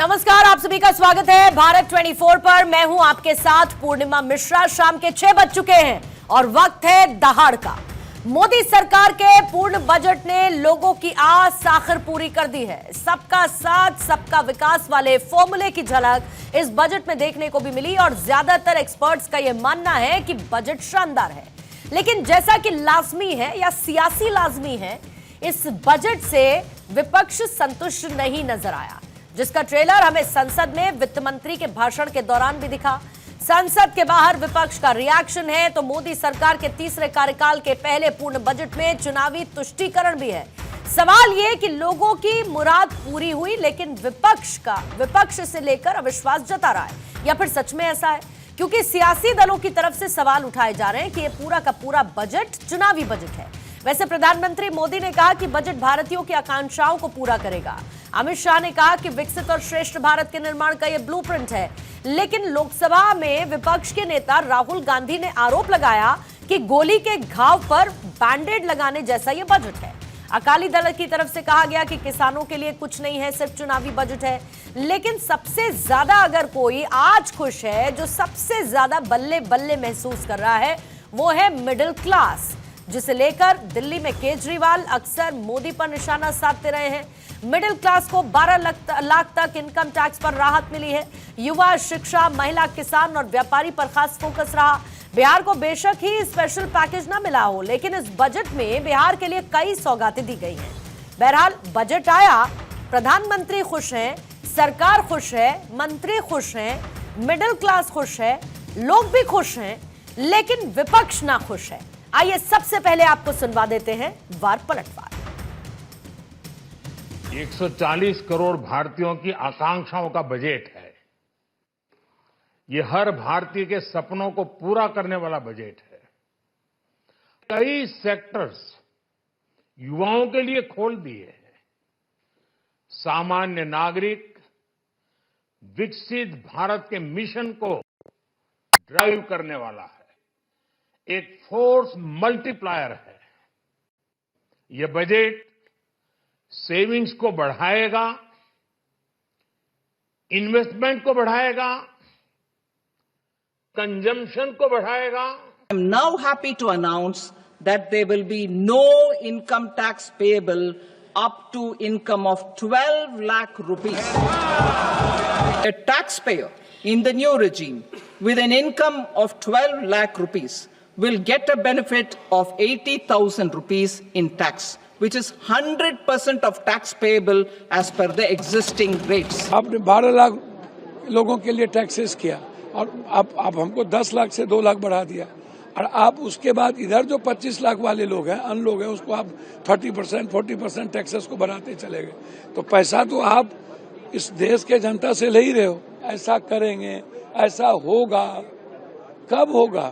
नमस्कार, आप सभी का स्वागत है भारत 24 पर। मैं हूं आपके साथ पूर्णिमा मिश्रा। शाम के 6 बज चुके हैं और वक्त है दहाड़ का। मोदी सरकार के पूर्ण बजट ने लोगों की आस आखिर पूरी कर दी है। सबका साथ सबका विकास वाले फॉर्मूले की झलक इस बजट में देखने को भी मिली और ज्यादातर एक्सपर्ट्स का यह मानना है कि बजट शानदार है। लेकिन जैसा कि लाजमी है या सियासी लाजमी है, इस बजट से विपक्ष संतुष्ट नहीं नजर आया, जिसका ट्रेलर हमें संसद में वित्त मंत्री के भाषण के दौरान भी दिखा। संसद के बाहर विपक्ष का रिएक्शन है तो मोदी सरकार के तीसरे कार्यकाल के पहले पूर्ण बजट में चुनावी तुष्टीकरण भी है। सवाल यह कि लोगों की मुराद पूरी हुई, लेकिन विपक्ष से लेकर अविश्वास जता रहा है, या फिर सच में ऐसा है? क्योंकि सियासी दलों की तरफ से सवाल उठाए जा रहे हैं कि यह पूरा का पूरा बजट चुनावी बजट है। वैसे प्रधानमंत्री मोदी ने कहा कि बजट भारतीयों की आकांक्षाओं को पूरा करेगा। अमित शाह ने कहा कि विकसित और श्रेष्ठ भारत के निर्माण का यह ब्लूप्रिंट है। लेकिन लोकसभा में विपक्ष के नेता राहुल गांधी ने आरोप लगाया कि गोली के घाव पर बैंडेड लगाने जैसा यह बजट है। अकाली दल की तरफ से कहा गया कि किसानों के लिए कुछ नहीं है, सिर्फ चुनावी बजट है। लेकिन सबसे ज्यादा अगर कोई आज खुश है, जो सबसे ज्यादा बल्ले बल्ले महसूस कर रहा है, वो है मिडिल क्लास, जिसे लेकर दिल्ली में केजरीवाल अक्सर मोदी पर निशाना साधते रहे हैं। मिडिल क्लास को 12 लाख तक इनकम टैक्स पर राहत मिली है। युवा, शिक्षा, महिला, किसान और व्यापारी पर खास फोकस रहा। बिहार को बेशक ही स्पेशल पैकेज ना मिला हो, लेकिन इस बजट में बिहार के लिए कई सौगातें दी गई हैं। बहरहाल बजट आया, प्रधानमंत्री खुश हैं, सरकार खुश है, मंत्री खुश हैं, मिडिल क्लास खुश है, लोग भी खुश हैं, लेकिन विपक्ष ना खुश है। आइए सबसे पहले आपको सुनवा देते हैं वार पलटवार। 140 करोड़ भारतीयों की आकांक्षाओं का बजट है। यह हर भारतीय के सपनों को पूरा करने वाला बजट है। कई सेक्टर्स युवाओं के लिए खोल दिए हैं। सामान्य नागरिक विकसित भारत के मिशन को ड्राइव करने वाला है, एक फोर्स मल्टीप्लायर है। यह बजट सेविंग्स को बढ़ाएगा, इन्वेस्टमेंट को बढ़ाएगा, कंजम्पशन को बढ़ाएगा। I am now happy to announce that there will be no income tax payable up to income of 12 lakh rupees. A taxpayer in the new regime with an income of 12 lakh rupees will get a benefit of 80,000 rupees in tax, which is 100% of tax payable as per the existing rates. आपने 12 लाख लोगों के लिए taxes किया और आप हमको 10 लाख से 2 लाख बढ़ा दिया, और आप उसके बाद इधर जो 25 लाख वाले लोग हैं, अन लोग हैं, उसको आप 30%, 40% टैक्सेस को बढ़ाते चले गए। तो पैसा तो आप इस देश के जनता से ले ही रहे हो। ऐसा करेंगे, ऐसा होगा, कब होगा?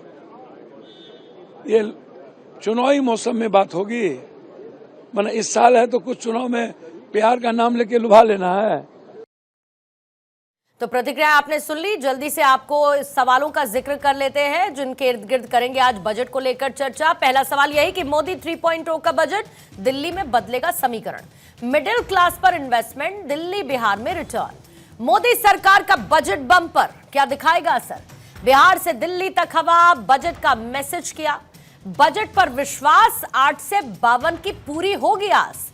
ये चुनावी मौसम में बात होगी। माने इस साल है तो कुछ चुनाव में प्यार का नाम लेके लुभा लेना है। तो प्रतिक्रिया आपने सुन ली। जल्दी से आपको सवालों का जिक्र कर लेते हैं जिनके इर्द गिर्द करेंगे आज बजट को लेकर चर्चा। पहला सवाल यही कि मोदी 3.0 का बजट दिल्ली में बदलेगा समीकरण। मिडिल क्लास पर इन्वेस्टमेंट, दिल्ली बिहार में रिटर्न। मोदी सरकार का बजट बम्पर क्या दिखाएगा असर? बिहार से दिल्ली तक हवा, बजट का मैसेज किया। बजट पर विश्वास, 8 से 52 की पूरी होगी आस।